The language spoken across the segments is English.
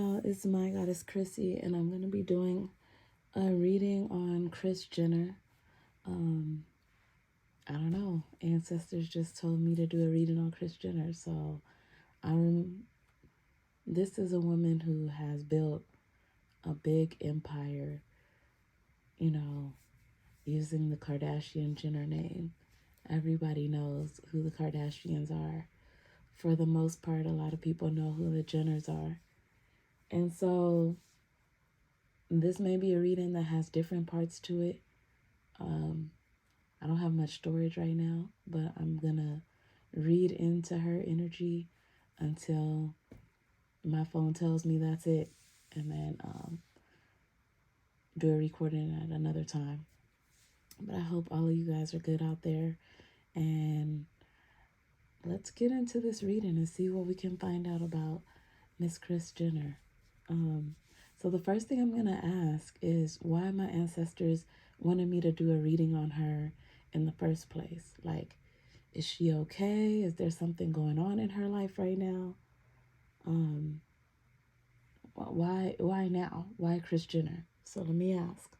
y'all, it's my goddess Chrissy, and I'm going to be doing a reading on Kris Jenner. I don't know, ancestors just told me to do a reading on Kris Jenner, so this is a woman who has built a big empire, you know, using the Kardashian Jenner name. Everybody knows who the Kardashians are. For the most part, a lot of people know who the Jenners are. And so this may be a reading that has different parts to it. I don't have much storage right now, but I'm going to read into her energy until my phone tells me that's it. And then do a recording at another time. But I hope all of you guys are good out there. And let's get into this reading and see what we can find out about Miss Kris Jenner. So the first thing I'm going to ask is why my ancestors wanted me to do a reading on her in the first place. Like, is she okay? Is there something going on in her life right now? Why now? Why Kris Jenner? So let me ask.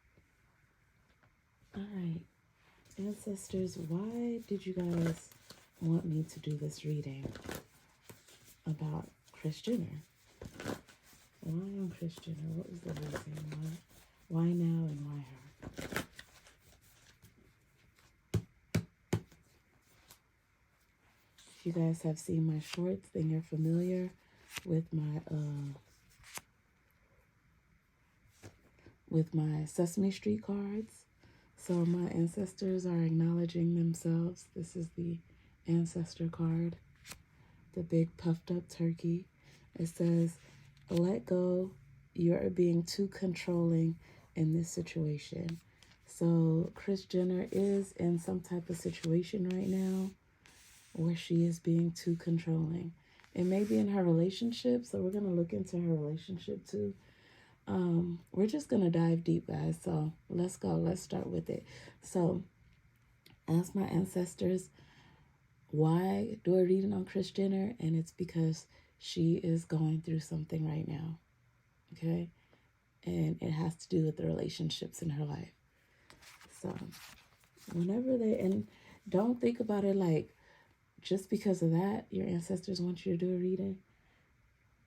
All right, ancestors, why did you guys want me to do this reading about Kris Jenner? Why on Kris Jenner? What was the reason? Why now and why her? If you guys have seen my shorts, then you're familiar with my Sesame Street cards. So my ancestors are acknowledging themselves. This is the ancestor card, the big puffed up turkey. It says, let go, you're being too controlling in this situation. So Kris Jenner is in some type of situation right now where she is being too controlling. It may be in her relationship, so we're going to look into her relationship too. We're just going to dive deep, guys. So let's go. Let's start with it. So ask my ancestors, why do a reading on Kris Jenner? And it's because she is going through something right now. Okay? And it has to do with the relationships in her life. So and don't think about it like just because of that, your ancestors want you to do a reading.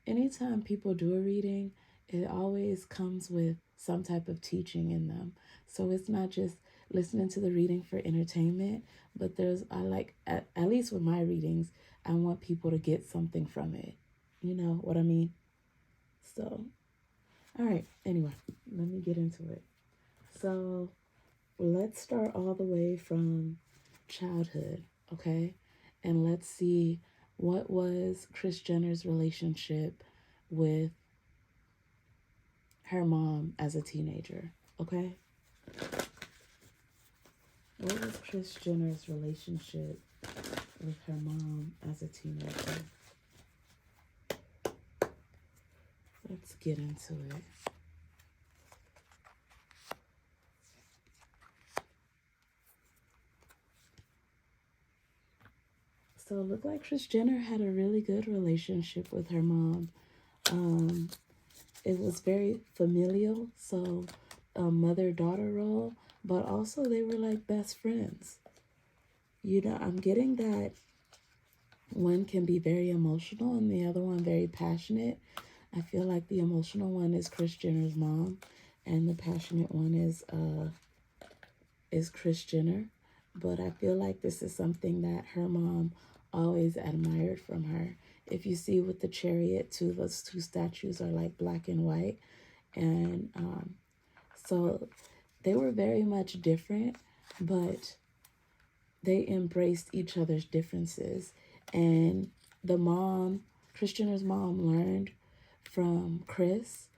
Anytime people do a reading, it always comes with some type of teaching in them. So it's not just listening to the reading for entertainment, but at least with my readings, I want people to get something from it. You know what I mean? So, all right. Anyway, let me get into it. So let's start all the way from childhood, okay? And let's see what was Kris Jenner's relationship with her mom as a teenager, okay? What was Kris Jenner's relationship with her mom as a teenager? Let's get into it. So it looked like Kris Jenner had a really good relationship with her mom. It was very familial, so a mother-daughter role, but also they were like best friends. You know, I'm getting that one can be very emotional and the other one very passionate. I feel like the emotional one is Kris Jenner's mom, and the passionate one is Kris Jenner. But I feel like this is something that her mom always admired from her. If you see with the chariot too, those two statues are like black and white. And so they were very much different, but they embraced each other's differences. And Kris Jenner's mom learned from Kris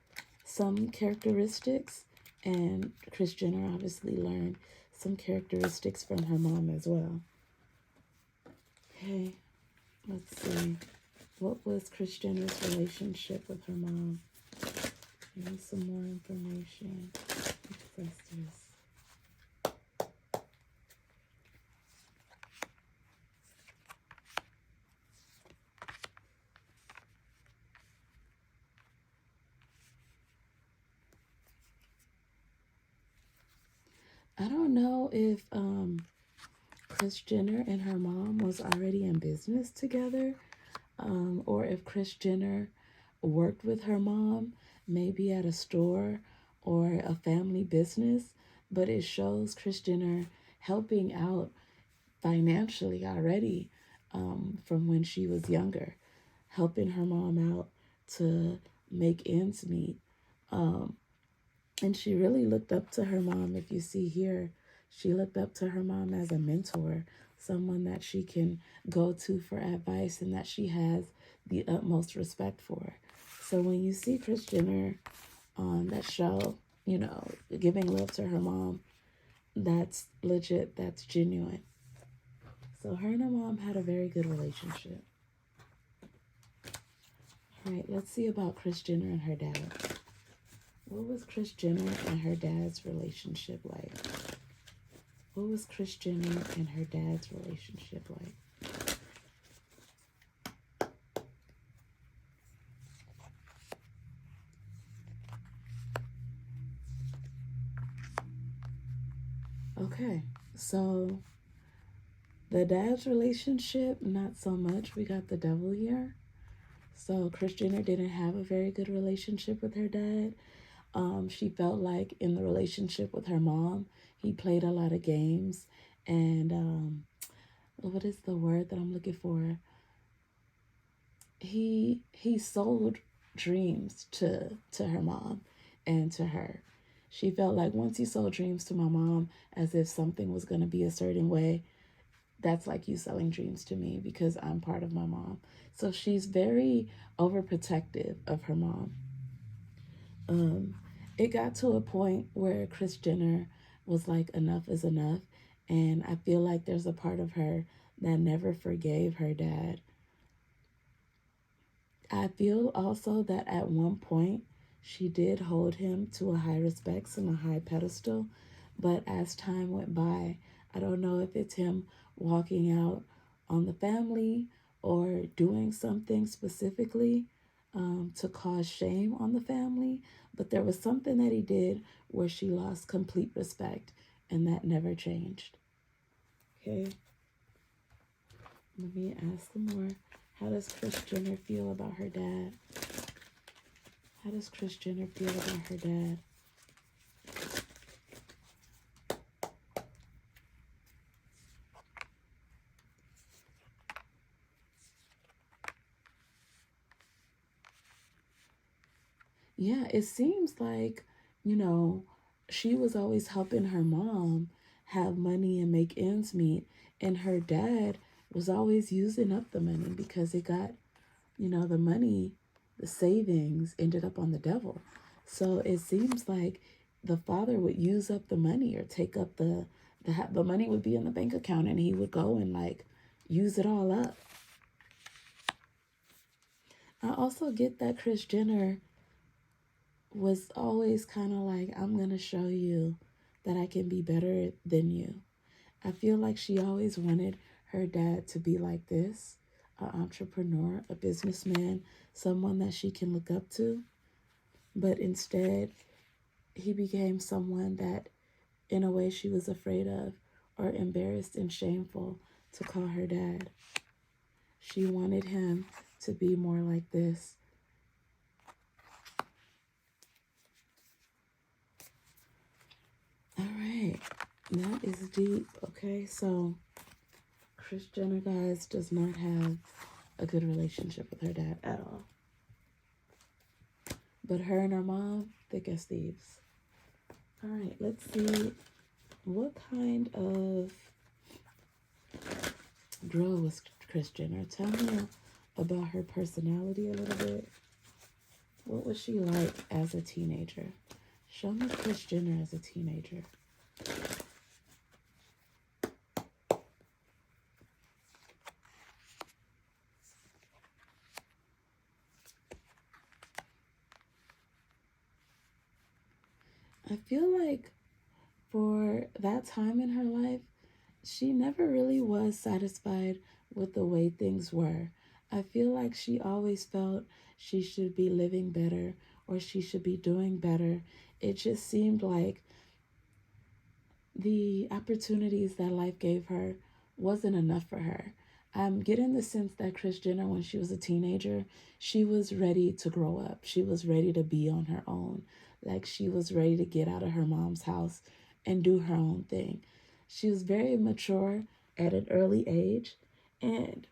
some characteristics, and Kris Jenner obviously learned some characteristics from her mom as well. Okay, let's see. What was Kris Jenner's relationship with her mom? Give me some more information. Ancestors. I don't know if Kris Jenner and her mom was already in business together, or if Kris Jenner worked with her mom, maybe at a store or a family business, but it shows Kris Jenner helping out financially already, from when she was younger, helping her mom out to make ends meet. Um, and she really looked up to her mom. If you see here, she looked up to her mom as a mentor, someone that she can go to for advice and that she has the utmost respect for. So when you see Kris Jenner on that show, you know, giving love to her mom, that's legit, that's genuine. So her and her mom had a very good relationship. All right, let's see about Kris Jenner and her dad. What was Kris Jenner and her dad's relationship like? What was Kris Jenner and her dad's relationship like? Okay, so the dad's relationship, not so much. We got the devil here. So Kris Jenner didn't have a very good relationship with her dad. She felt like in the relationship with her mom, he played a lot of games, and what is the word that I'm looking for? He sold dreams to her mom and to her. She felt like once you sold dreams to my mom as if something was going to be a certain way, that's like you selling dreams to me because I'm part of my mom. So she's very overprotective of her mom. Um, it got to a point where Kris Jenner was like, enough is enough. And I feel like there's a part of her that never forgave her dad. I feel also that at one point she did hold him to a high respect and a high pedestal. But as time went by, I don't know if it's him walking out on the family or doing something specifically to cause shame on the family. But there was something that he did where she lost complete respect, and that never changed. Okay, let me ask some more. How does Kris Jenner feel about her dad? How does Kris Jenner feel about her dad? Yeah, it seems like, you know, she was always helping her mom have money and make ends meet, and her dad was always using up the money because it got, you know, the money, the savings ended up on the devil. So it seems like the father would use up the money or take up the money would be in the bank account and he would go and like use it all up. I also get that Kris Jenner was always kind of like, I'm going to show you that I can be better than you. I feel like she always wanted her dad to be like this, an entrepreneur, a businessman, someone that she can look up to. But instead, he became someone that, in a way, she was afraid of or embarrassed and shameful to call her dad. She wanted him to be more like this. All right, that is deep. Okay, so Kris Jenner, guys, does not have a good relationship with her dad at all. But her and her mom, thick as thieves. All right, let's see. What kind of girl was Kris Jenner? Tell me about her personality a little bit. What was she like as a teenager? Show me Kris Jenner as a teenager. I feel like for that time in her life, she never really was satisfied with the way things were. I feel like she always felt she should be living better or she should be doing better. It just seemed like the opportunities that life gave her wasn't enough for her. I'm getting the sense that Kris Jenner, when she was a teenager, she was ready to grow up. She was ready to be on her own. Like, she was ready to get out of her mom's house and do her own thing. She was very mature at an early age. And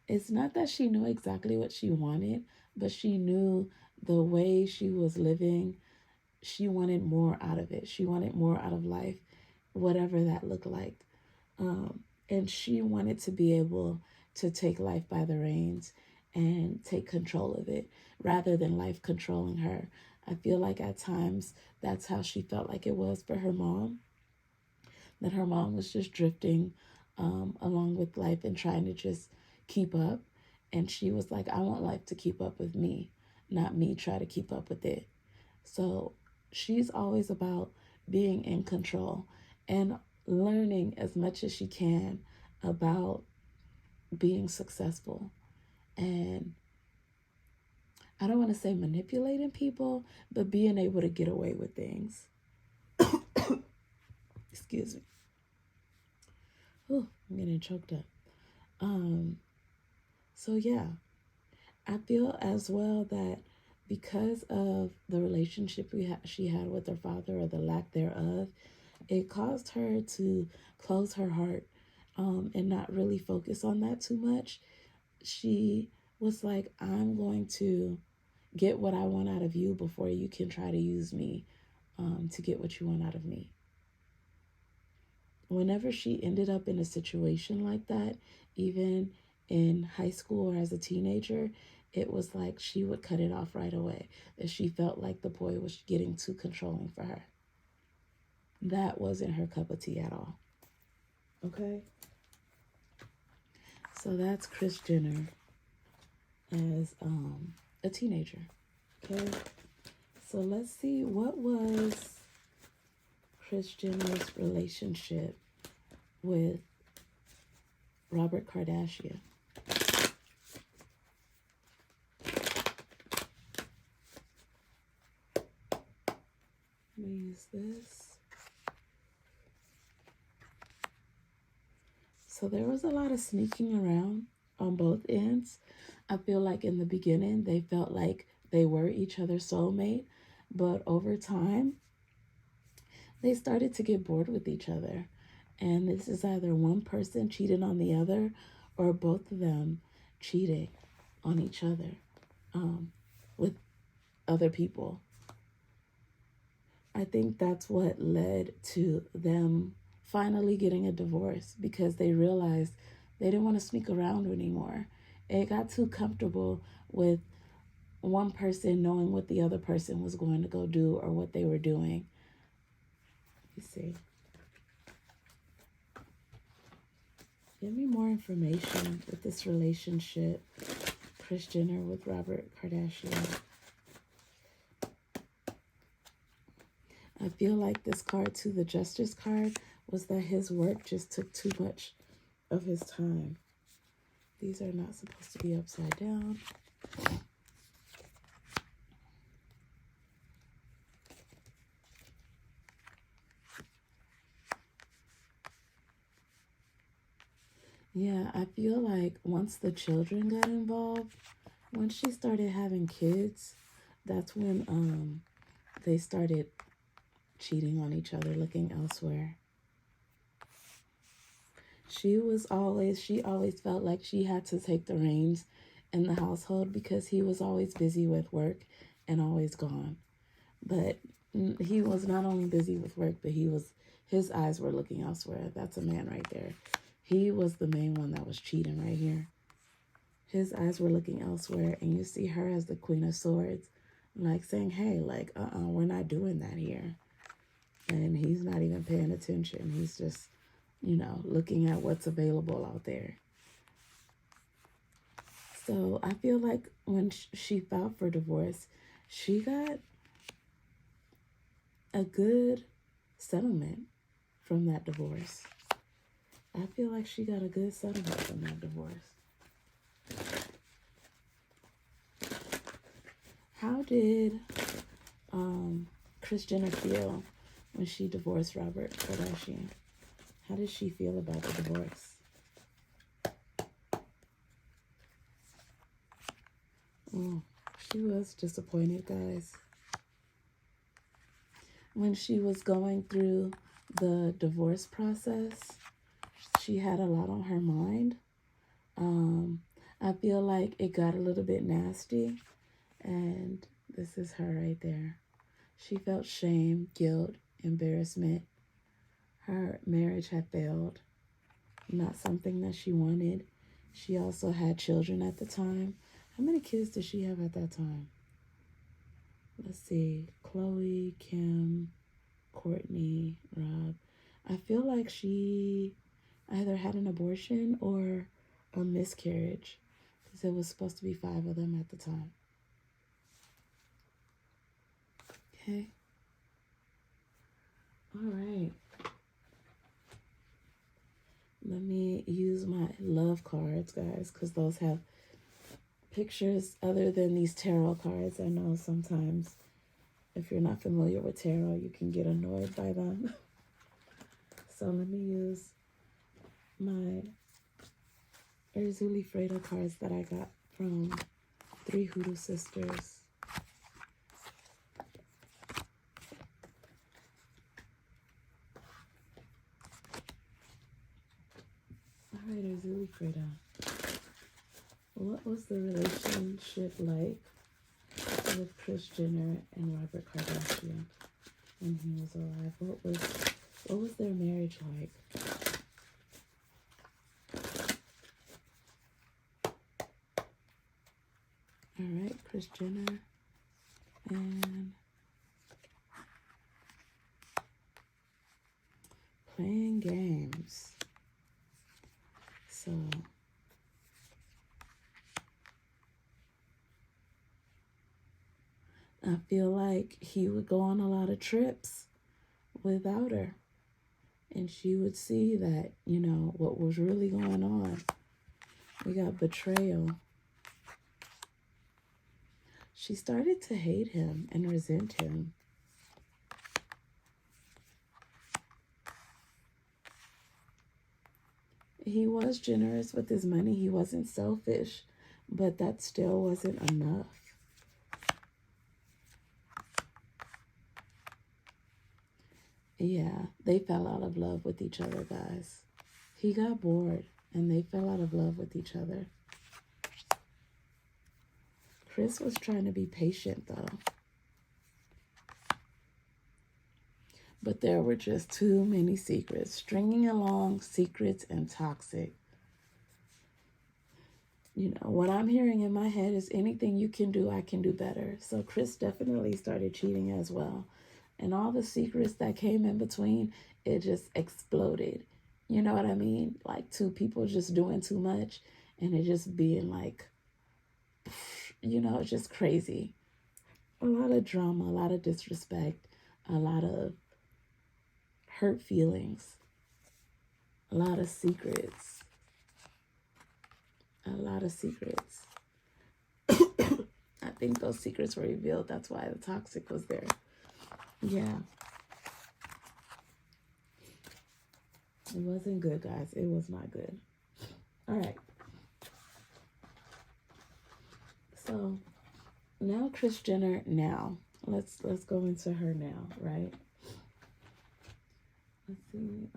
it's not that she knew exactly what she wanted, but she knew the way she was living, she wanted more out of it. She wanted more out of life, whatever that looked like. And she wanted to be able to take life by the reins and take control of it rather than life controlling her. I feel like at times that's how she felt like it was for her mom, that her mom was just drifting along with life and trying to just keep up. And she was like, I want life to keep up with me, not me try to keep up with it. So she's always about being in control and learning as much as she can about being successful. And I don't want to say manipulating people, but being able to get away with things. Excuse me. Oh, I'm getting choked up. So yeah, I feel as well that because of the relationship she had with her father, or the lack thereof, it caused her to close her heart and not really focus on that too much. She was like, I'm going to get what I want out of you before you can try to use me to get what you want out of me. Whenever she ended up in a situation like that, even in high school or as a teenager, it was like she would cut it off right away, that she felt like the boy was getting too controlling for her. That wasn't her cup of tea at all. Okay? So that's Kris Jenner as a teenager. Okay? So let's see, what was Kris Jenner's relationship with Robert Kardashian? Let me use this. So there was a lot of sneaking around on both ends. I feel like in the beginning, they felt like they were each other's soulmate, but over time, they started to get bored with each other. And this is either one person cheating on the other, or both of them cheating on each other with other people. I think that's what led to them finally getting a divorce, because they realized they didn't want to sneak around anymore. It got too comfortable with one person knowing what the other person was going to go do or what they were doing. You see. Give me more information with this relationship, Kris Jenner with Robert Kardashian. I feel like this card too, the Justice card, was that his work just took too much of his time. These are not supposed to be upside down. Yeah, I feel like once the children got involved, once she started having kids, that's when they started cheating on each other, looking elsewhere. She always felt like she had to take the reins in the household because he was always busy with work and always gone. But he was not only busy with work, but his eyes were looking elsewhere. That's a man right there. He was the main one that was cheating right here. His eyes were looking elsewhere, and you see her as the Queen of Swords, like saying, hey, like, we're not doing that here. And he's not even paying attention. He's just, looking at what's available out there. So I feel like when she filed for divorce, she got a good settlement from that divorce. I feel like she got a good settlement from that divorce. How did Kris Jenner feel when she divorced Robert Kardashian. How did she feel about the divorce? Oh, she was disappointed, guys. When she was going through the divorce process, she had a lot on her mind. I feel like it got a little bit nasty, and this is her right there. She felt shame, guilt, embarrassment. Her marriage had failed, not something that she wanted. She also had children at the time. How many kids did she have at that time? Let's see. Chloe, Kim, Courtney, Rob. I feel like she either had an abortion or a miscarriage, because it was supposed to be 5 of them at the time. Okay. All right. Let me use my love cards, guys, because those have pictures other than these tarot cards. I know sometimes if you're not familiar with tarot, you can get annoyed by them. So let me use my Erzuli Fredo cards that I got from 3 Hoodoo Sisters. All right, Erzuli Fredo. What was the relationship like with Kris Jenner and Robert Kardashian when he was alive? What was their marriage like? All right, Kris Jenner and playing games. So I feel like he would go on a lot of trips without her, and she would see that, what was really going on. We got betrayal. She started to hate him and resent him. He was generous with his money. He wasn't selfish, but that still wasn't enough. Yeah, they fell out of love with each other, guys. He got bored, and they fell out of love with each other. Kris was trying to be patient, though. But there were just too many secrets. Stringing along secrets and toxic. What I'm hearing in my head is anything you can do, I can do better. So Kris definitely started cheating as well. And all the secrets that came in between, it just exploded. You know what I mean? Like 2 people just doing too much and it just being like, just crazy. A lot of drama, a lot of disrespect, a lot of hurt feelings, a lot of secrets. A lot of secrets. I think those secrets were revealed. That's why the toxic was there. Yeah. It wasn't good, guys. It was not good. All right. So now Kris Jenner now. Let's go into her now, right? Let's see.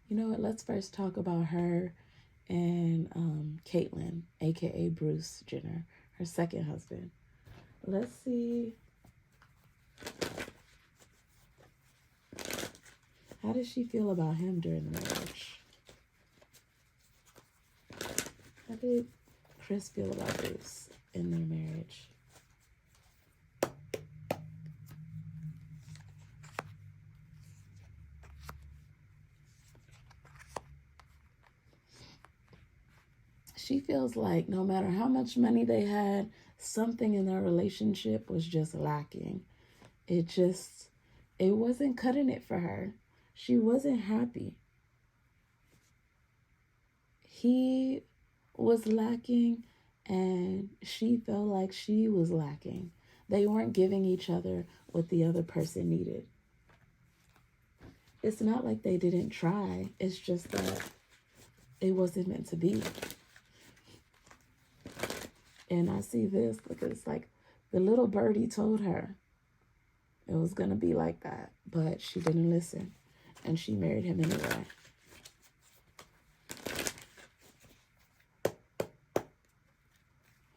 You know what? Let's first talk about her and Caitlyn, aka Bruce Jenner, her second husband. Let's see. How did she feel about him during the marriage? How did Kris feel about Bruce in their marriage? She feels like no matter how much money they had, something in their relationship was just lacking. It wasn't cutting it for her. She wasn't happy. He was lacking and she felt like she was lacking. They weren't giving each other what the other person needed. It's not like they didn't try. It's just that it wasn't meant to be. And I see this because it's like the little birdie told her it was going to be like that, but she didn't listen, and she married him anyway.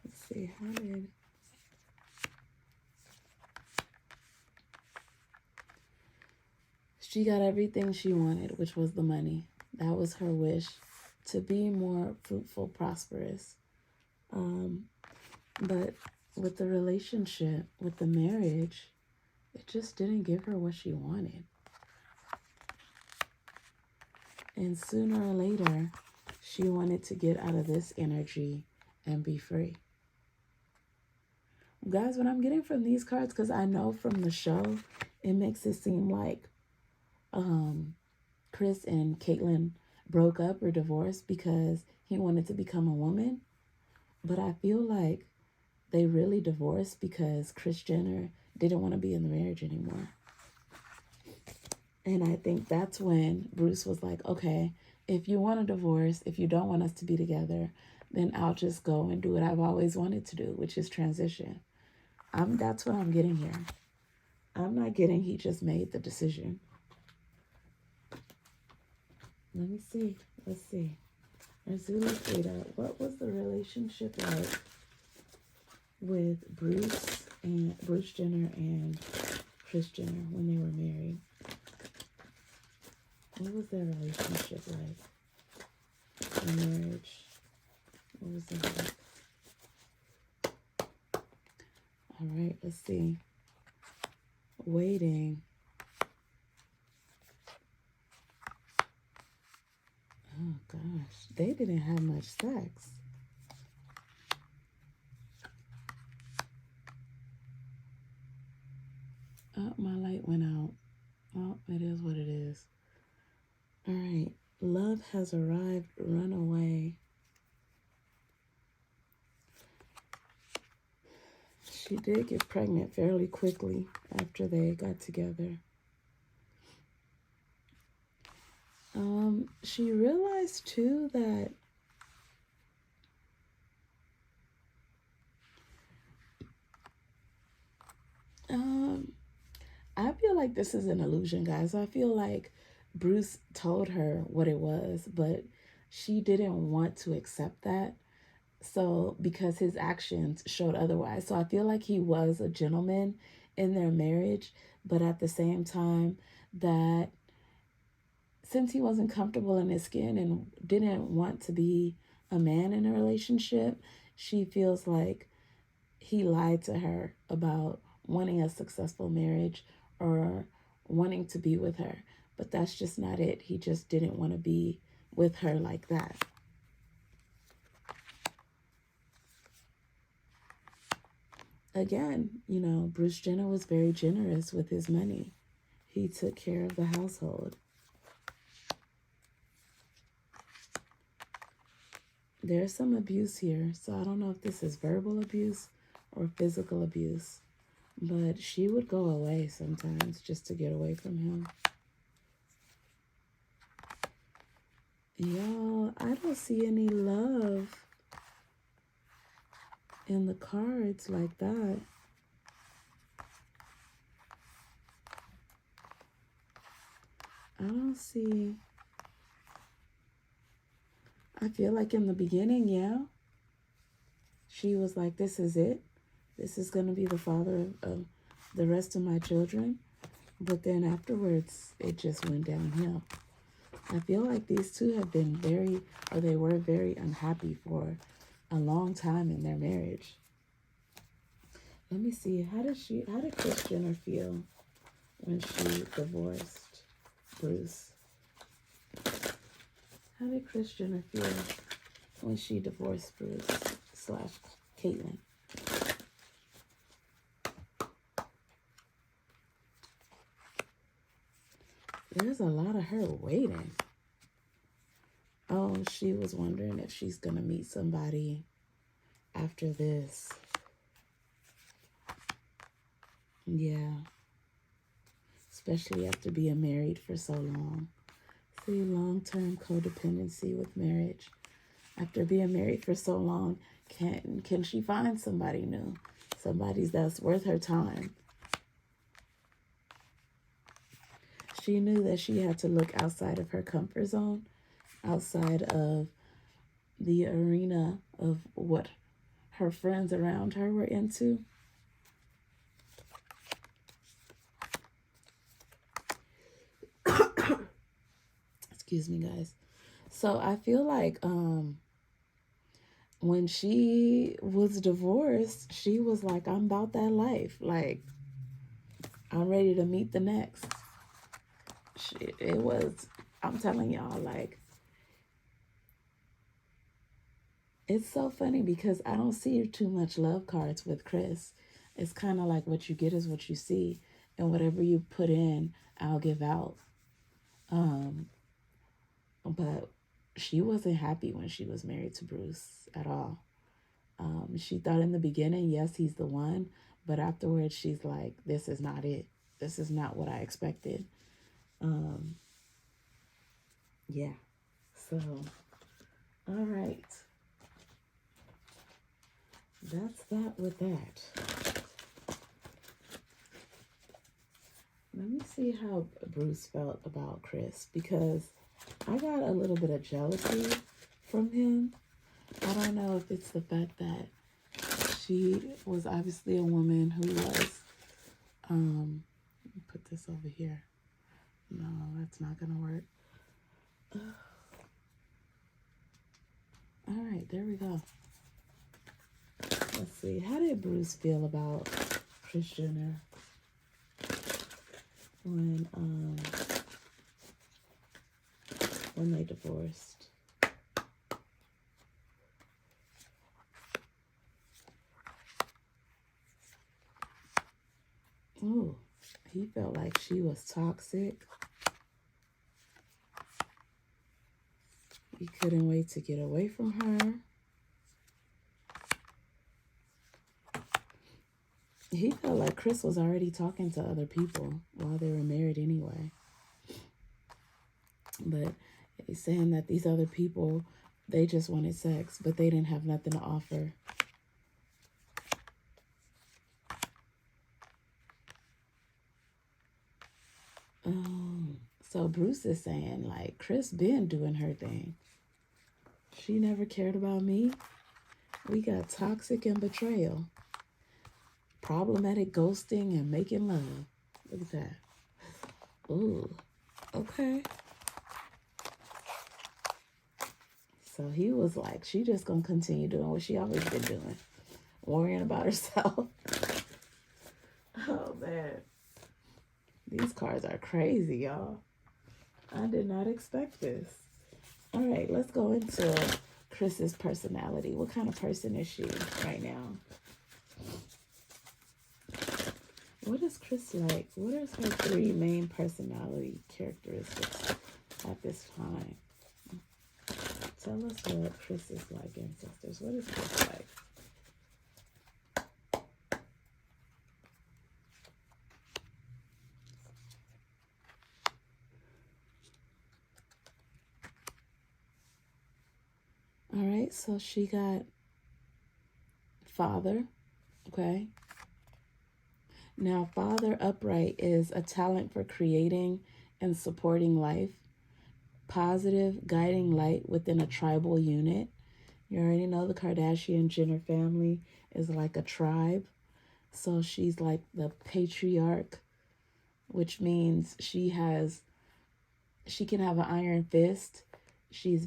Let's see, how did... She got everything she wanted, which was the money. That was her wish, to be more fruitful, prosperous. But with the relationship, with the marriage, it just didn't give her what she wanted. And sooner or later, she wanted to get out of this energy and be free. Guys, what I'm getting from these cards, because I know from the show, it makes it seem like Kris and Caitlyn broke up or divorced because he wanted to become a woman. But I feel like they really divorced because Kris Jenner didn't want to be in the marriage anymore. And I think that's when Bruce was like, okay, if you want a divorce, if you don't want us to be together, then I'll just go and do what I've always wanted to do, which is transition. That's what I'm getting here. I'm not getting he just made the decision. Let me see. Let's see. Azuli Theta, what was the relationship like with Bruce Jenner and Kris Jenner when they were married? What was their relationship like? The marriage. What was it like? All right, let's see. Waiting. Oh gosh, they didn't have much sex. Oh, my light went out. Oh, it is what it is. All right, love has arrived, run away. She did get pregnant fairly quickly after they got together. She realized too that I feel like this is an illusion, guys. I feel like Bruce told her what it was, but she didn't want to accept that. So, because his actions showed otherwise. So I feel like he was a gentleman in their marriage, but at the same time that since he wasn't comfortable in his skin and didn't want to be a man in a relationship, she feels like he lied to her about wanting a successful marriage or wanting to be with her. But that's just not it. He just didn't want to be with her like that. Again, you know, Bruce Jenner was very generous with his money. He took care of the household. There's some abuse here, so I don't know if this is verbal abuse or physical abuse, but she would go away sometimes just to get away from him. Y'all, I don't see any love in the cards like that. I don't see... I feel like in the beginning, yeah, she was like, this is it. This is going to be the father of the rest of my children. But then afterwards, it just went downhill. I feel like these two have been they were very unhappy for a long time in their marriage. Let me see. How did Kris Jenner feel when she divorced Bruce? How did Kris Jenner feel when she divorced Bruce / Caitlyn? There's a lot of her waiting. Oh, she was wondering if she's going to meet somebody after this. Yeah. Especially after being married for so long. See, long-term codependency with marriage. After being married for so long, can she find somebody new? Somebody that's worth her time. She knew that she had to look outside of her comfort zone, outside of the arena of what her friends around her were into. Excuse me, guys. So I feel like when she was divorced, she was like, I'm about that life. Like, I'm ready to meet the next. It was, I'm telling y'all, like, it's so funny because I don't see too much love cards with Kris. It's kind of like what you get is what you see. And whatever you put in, I'll give out. But she wasn't happy when she was married to Bruce at all. She thought in the beginning, yes, he's the one. But afterwards, she's like, this is not it. This is not what I expected. Yeah. So, all right. That's that with that. Let me see how Bruce felt about Kris, because I got a little bit of jealousy from him. I don't know if it's the fact that she was obviously a woman who was, let me put this over here. No, that's not going to work. All right, there we go. Let's see. How did Bruce feel about Kris Jenner when they divorced? Oh, he felt like she was toxic. He couldn't wait to get away from her. He felt like Kris was already talking to other people while they were married anyway. But he's saying that these other people, they just wanted sex, but they didn't have nothing to offer. So Bruce is saying, like, Kris been doing her thing. She never cared about me. We got toxic and betrayal. Problematic ghosting and making love. Look at that. Ooh, okay. So he was like, she just gonna continue doing what she always been doing. Worrying about herself. Oh, man. These cards are crazy, y'all. I did not expect this. All right, let's go into Kris's personality. What kind of person is she right now? What is Kris like? What is her 3 main personality characteristics at this time? Tell us what Kris is like, ancestors. What is Kris like? All right, so she got father, okay? Now, father upright is a talent for creating and supporting life. Positive, guiding light within a tribal unit. You already know the Kardashian Jenner family is like a tribe. So she's like the patriarch, which means she can have an iron fist. She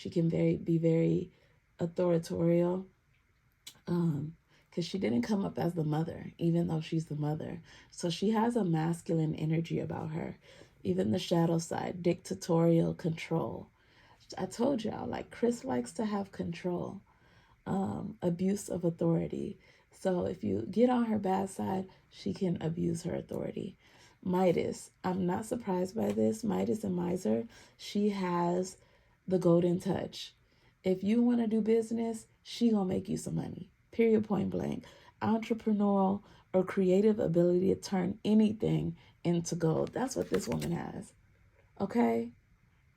can be very authorial. Because she didn't come up as the mother, even though she's the mother. So she has a masculine energy about her. Even the shadow side, dictatorial control. I told y'all, like, Kris likes to have control, abuse of authority. So if you get on her bad side, she can abuse her authority. Midas, I'm not surprised by this. Midas and Miser, she has the golden touch. If you want to do business, she gonna make you some money. Period, point blank. Entrepreneurial or creative ability to turn anything into gold. That's what this woman has. Okay?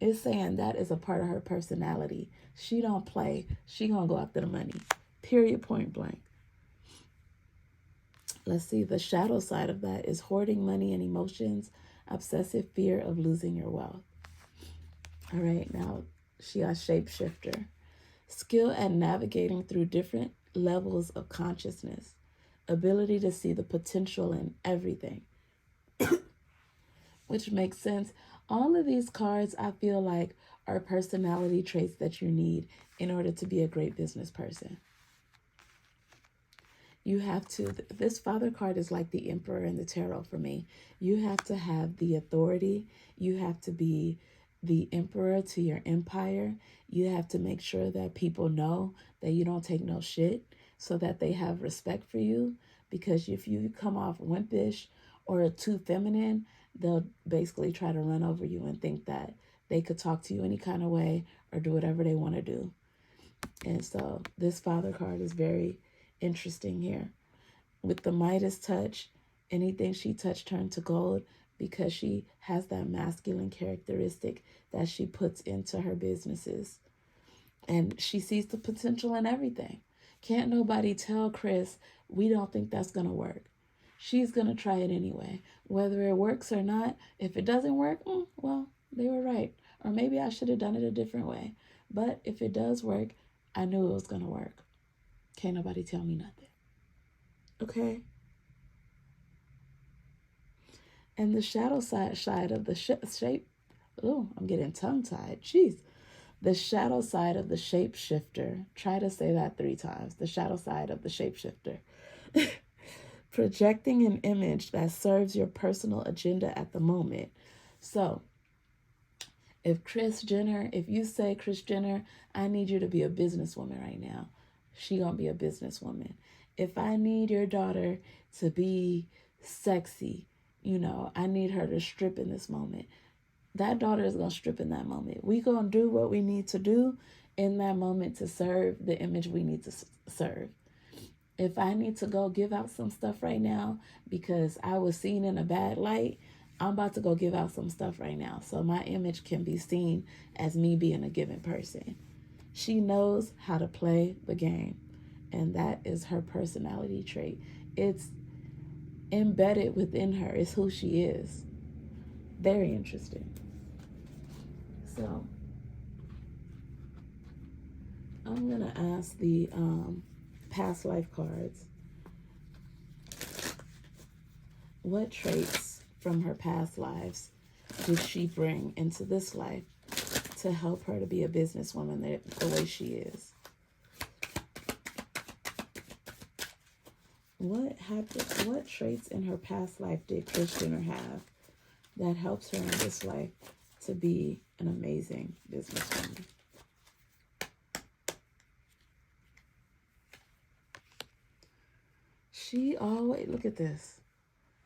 It's saying that is a part of her personality. She don't play. She gonna go after the money. Period, point blank. Let's see. The shadow side of that is hoarding money and emotions, obsessive fear of losing your wealth. All right, now she has shapeshifter. Skill at navigating through different levels of consciousness. Ability to see the potential in everything. Which makes sense. All of these cards, I feel like, are personality traits that you need in order to be a great business person. You have to, this Father card is like the Emperor in the tarot for me. You have to have the authority. You have to be the emperor to your empire. You have to make sure that people know that you don't take no shit so that they have respect for you. Because if you come off wimpish or too feminine, they'll basically try to run over you and think that they could talk to you any kind of way or do whatever they want to do. And so this Father card is very interesting here. With the Midas touch, anything she touched turned to gold because she has that masculine characteristic that she puts into her businesses. And she sees the potential in everything. Can't nobody tell Kris, we don't think that's going to work. She's going to try it anyway. Whether it works or not, if it doesn't work, well, they were right. Or maybe I should have done it a different way. But if it does work, I knew it was going to work. Can't nobody tell me nothing. Okay? And the shadow side of the shape, oh, I'm getting tongue-tied. Jeez. The shadow side of the shapeshifter. Try to say that 3 times. The shadow side of the shapeshifter. Projecting an image that serves your personal agenda at the moment. So, if you say, Kris Jenner, I need you to be a businesswoman right now, she gonna be a businesswoman. If I need your daughter to be sexy, I need her to strip in this moment, that daughter is gonna strip in that moment. We gonna do what we need to do in that moment to serve the image we need to serve. If I need to go give out some stuff right now because I was seen in a bad light, I'm about to go give out some stuff right now so my image can be seen as me being a given person. She knows how to play the game, and that is her personality trait. It's embedded within her. It's who she is. Very interesting. So I'm going to ask the past life cards. What traits from her past lives did she bring into this life to help her to be a businesswoman the way she is? What happened? What traits in her past life did Kris Jenner have that helps her in this life to be an amazing businesswoman? She always, look at this.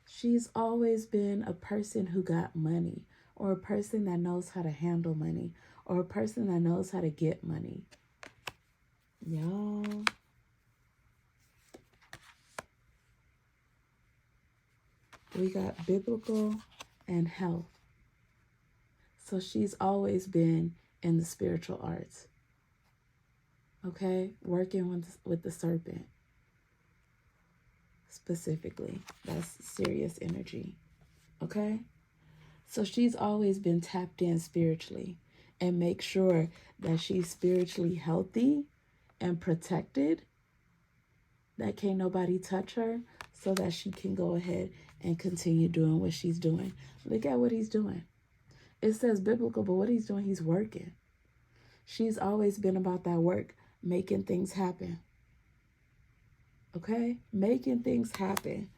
She's always been a person who got money, or a person that knows how to handle money, or a person that knows how to get money. Y'all. We got biblical and health. So she's always been in the spiritual arts. Okay? Working with the serpent. Specifically. That's serious energy. Okay? So she's always been tapped in spiritually. And make sure that she's spiritually healthy and protected. That can't nobody touch her. So that she can go ahead and continue doing what she's doing. Look at what he's doing. It says biblical, but what he's doing, he's working. She's always been about that work, making things happen. Okay? Making things happen.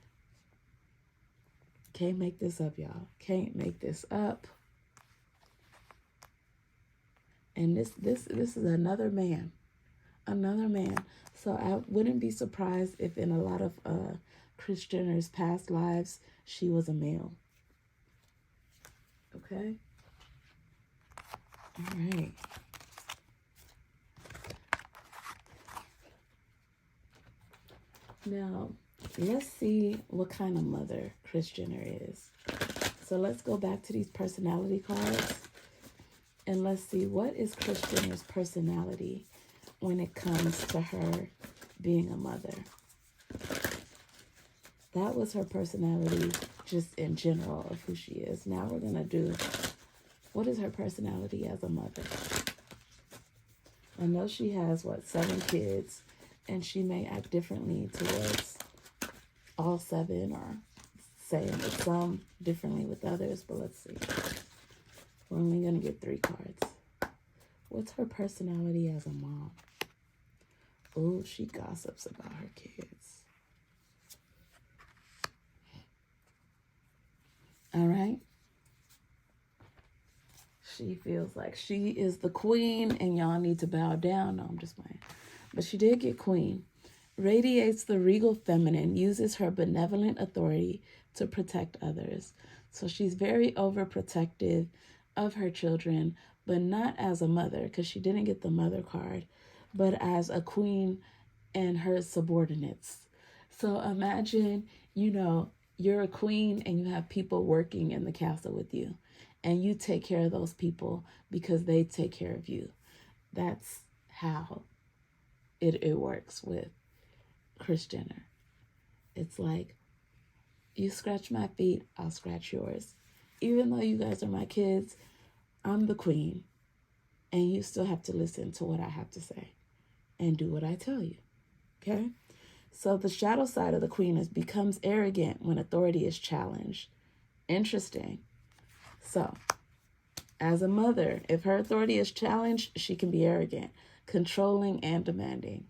Can't make this up, y'all. Can't make this up. And this is another man. Another man. So I wouldn't be surprised if in a lot of Kris Jenner's past lives, she was a male. Okay? All right. Now, let's see what kind of mother Kris Jenner is. So let's go back to these personality cards and let's see what is Kris Jenner's personality when it comes to her being a mother. That was her personality just in general of who she is. Now we're going to do, what is her personality as a mother? I know she has, 7 kids, and she may act differently towards all 7, or saying with some differently with others, but let's see. We're only going to get 3 cards. What's her personality as a mom? Oh, she gossips about her kids. All right. She feels like she is the queen and y'all need to bow down. No, I'm just playing. But she did get queen. Radiates the regal feminine, uses her benevolent authority to protect others. So she's very overprotective of her children, but not as a mother, because she didn't get the mother card, but as a queen and her subordinates. So imagine, you're a queen and you have people working in the castle with you, and you take care of those people because they take care of you. That's how it works with Kris Jenner. It's like, you scratch my feet, I'll scratch yours. Even though you guys are my kids, I'm the queen, and you still have to listen to what I have to say and do what I tell you. Okay? So the shadow side of the queen becomes arrogant when authority is challenged. Interesting. So, as a mother, if her authority is challenged, she can be arrogant, controlling, and demanding.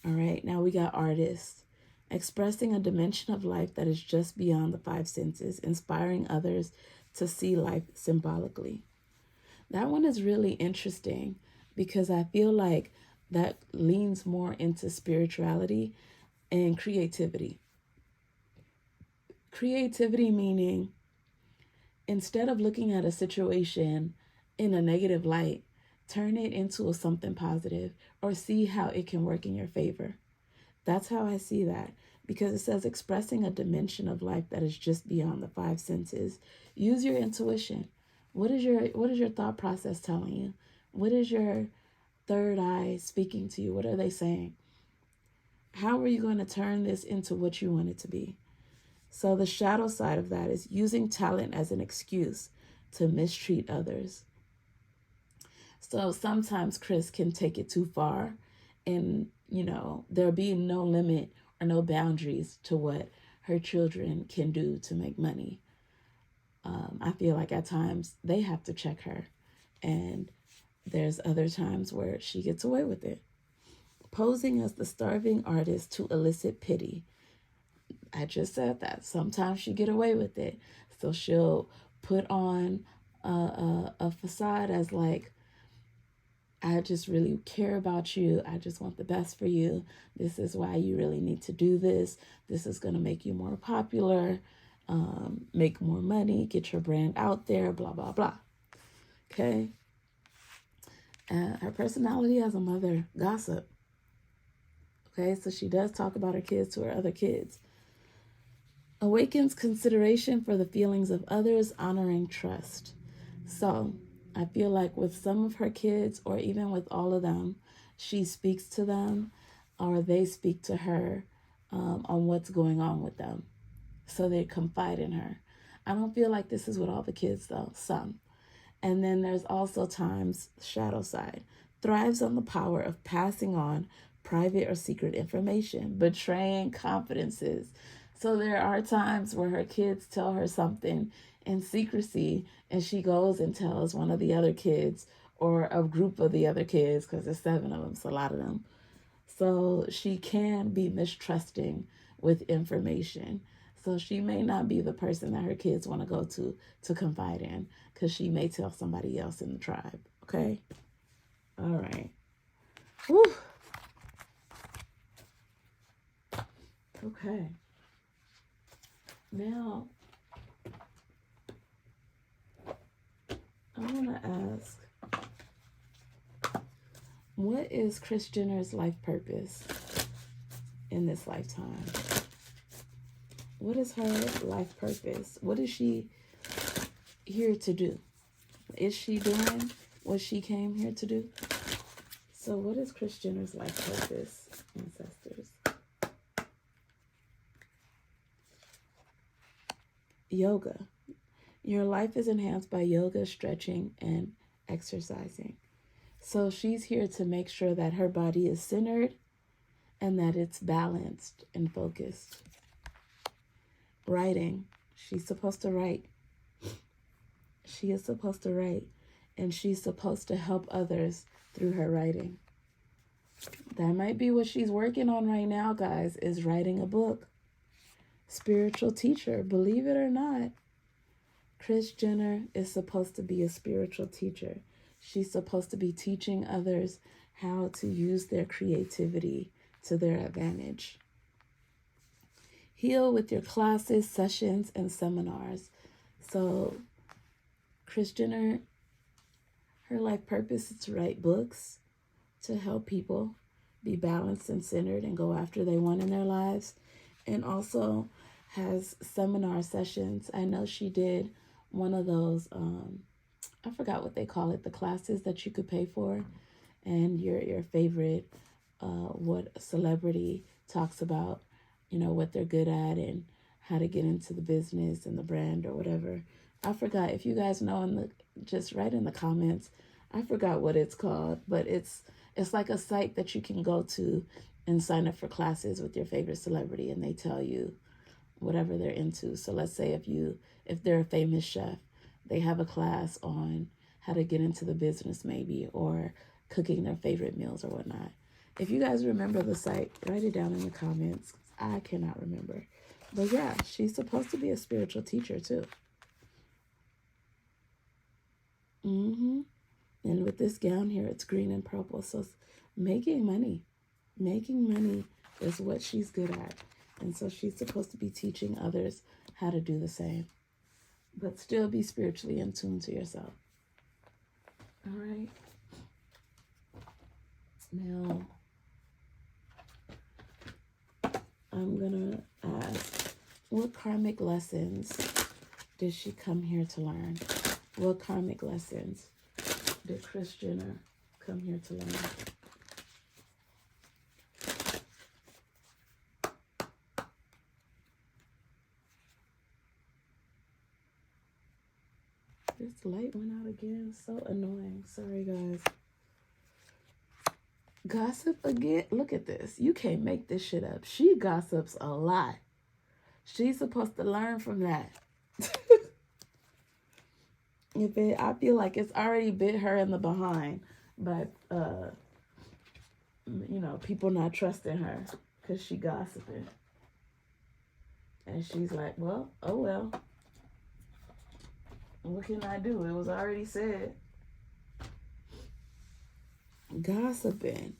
All right, now we got artist. Expressing a dimension of life that is just beyond the 5 senses, inspiring others to see life symbolically. That one is really interesting because I feel like that leans more into spirituality and creativity. Creativity meaning, instead of looking at a situation in a negative light, turn it into something positive or see how it can work in your favor. That's how I see that, because it says expressing a dimension of life that is just beyond the 5 senses. Use your intuition. What is your thought process telling you? What is your third eye speaking to you? What are they saying? How are you going to turn this into what you want it to be? So the shadow side of that is using talent as an excuse to mistreat others. So sometimes Kris can take it too far, and, there being no limit or no boundaries to what her children can do to make money. I feel like at times they have to check her, and there's other times where she gets away with it. Posing as the starving artist to elicit pity. I just said that. Sometimes she get away with it. So she'll put on a facade as like, I just really care about you. I just want the best for you. This is why you really need to do this. This is going to make you more popular, make more money, get your brand out there, blah, blah, blah. Okay? Her personality as a mother, gossip. Okay, so she does talk about her kids to her other kids. Awakens consideration for the feelings of others, honoring trust. So I feel like with some of her kids, or even with all of them, she speaks to them or they speak to her on what's going on with them. So they confide in her. I don't feel like this is with all the kids though, some. And then there's also times, shadow side, thrives on the power of passing on private or secret information, betraying confidences. So there are times where her kids tell her something in secrecy, and she goes and tells one of the other kids or a group of the other kids, because there's 7 of them, so a lot of them. So she can be mistrusting with information. So she may not be the person that her kids want to go to confide in, because she may tell somebody else in the tribe. Okay? All right. Whew. Okay. Now, I want to ask, what is Kris Jenner's life purpose? in this lifetime? What is her life purpose? What is she here to do? Is she doing what she came here to do? So what is Kris Jenner's life purpose, ancestors? Yoga. Your life is enhanced by yoga, stretching, and exercising. So she's here to make sure that her body is centered and that it's balanced and focused. Writing. She's supposed to write. She is supposed to write. And she's supposed to help others through her writing. That might be what she's working on right now, guys, is writing a book. Spiritual teacher, believe it or not. Kris Jenner is supposed to be a spiritual teacher. She's supposed to be teaching others how to use their creativity to their advantage. Heal with your classes, sessions, and seminars. So, Kris Jenner, her life purpose is to write books, to help people be balanced and centered and go after they want in their lives, and also has seminar sessions. I know she did one of those, I forgot what they call it, the classes that you could pay for, and your favorite, what a celebrity talks about, you know, what they're good at and how to get into the business and the brand or whatever. I forgot. If you guys know, just write in the comments. I forgot what it's called, but it's like a site that you can go to and sign up for classes with your favorite celebrity, and they tell you whatever they're into. So let's say if they're a famous chef, they have a class on how to get into the business maybe, or cooking their favorite meals or whatnot. If you guys remember the site, write it down in the comments. I cannot remember. But yeah, she's supposed to be a spiritual teacher too. And with this gown here, it's green and purple. So making money is what she's good at. And so she's supposed to be teaching others how to do the same, but still be spiritually in tune to yourself. All right. Now, I'm going to ask, what karmic lessons did she come here to learn? What karmic lessons did Kris Jenner come here to learn? This light went out again. So annoying. Sorry, guys. Gossip again? Look at this. You can't make this shit up. She gossips a lot. She's supposed to learn from that. I feel like it's already bit her in the behind, but people not trusting her because she gossiping. And she's like, well, oh well. What can I do? It was already said. Gossiping.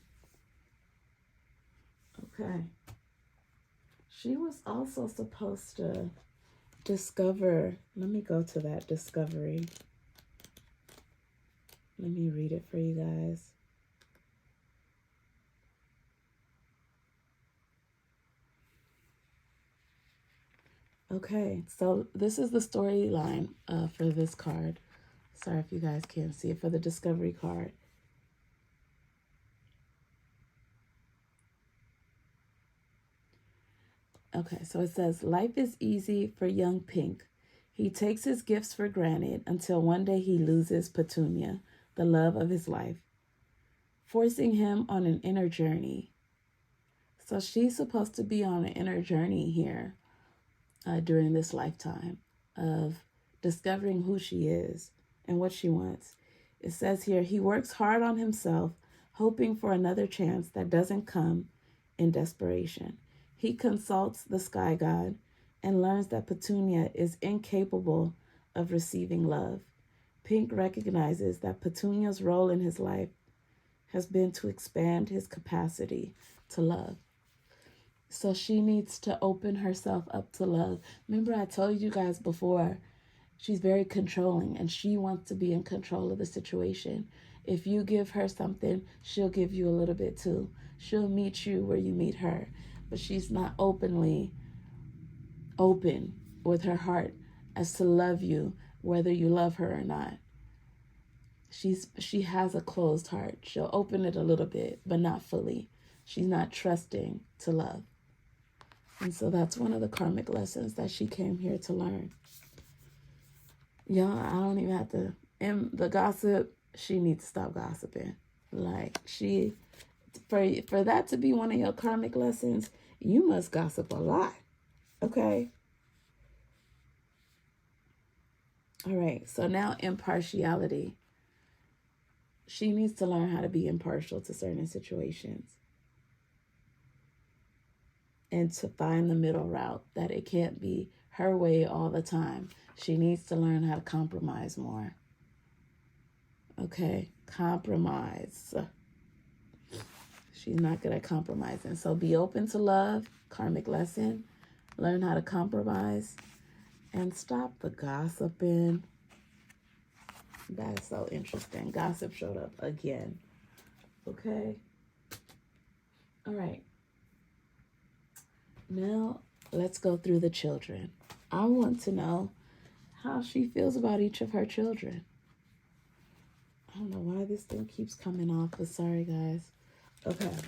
Okay. She was also supposed to discover. Let me go to that discovery. Let me read it for you guys. Okay, so this is the storyline for this card. Sorry if you guys can't see it, for the discovery card. Okay, so it says, life is easy for young Pink. He takes his gifts for granted until one day he loses Petunia, the love of his life, forcing him on an inner journey. So she's supposed to be on an inner journey here during this lifetime of discovering who she is and what she wants. It says here, he works hard on himself, hoping for another chance that doesn't come in desperation. He consults the sky god and learns that Petunia is incapable of receiving love. Pink recognizes that Petunia's role in his life has been to expand his capacity to love. So she needs to open herself up to love. Remember, I told you guys before, she's very controlling and she wants to be in control of the situation. If you give her something, she'll give you a little bit too. She'll meet you where you meet her. but she's not open with her heart as to love you, whether you love her or not. She has a closed heart. She'll open it a little bit, but not fully. She's not trusting to love. And so that's one of the karmic lessons that she came here to learn. Y'all, I don't even have to. And the gossip, she needs to stop gossiping. Like, for that to be one of your karmic lessons, you must gossip a lot. Okay? All right, so now impartiality. She needs to learn how to be impartial to certain situations. And to find the middle route, that it can't be her way all the time. She needs to learn how to compromise more. Okay, compromise. She's not good at compromising. So be open to love, karmic lesson. Learn how to compromise and stop the gossiping. That is so interesting. Gossip showed up again. Okay. All right. Now, let's go through the children. I want to know how she feels about each of her children. I don't know why this thing keeps coming off, but sorry, guys. Okay,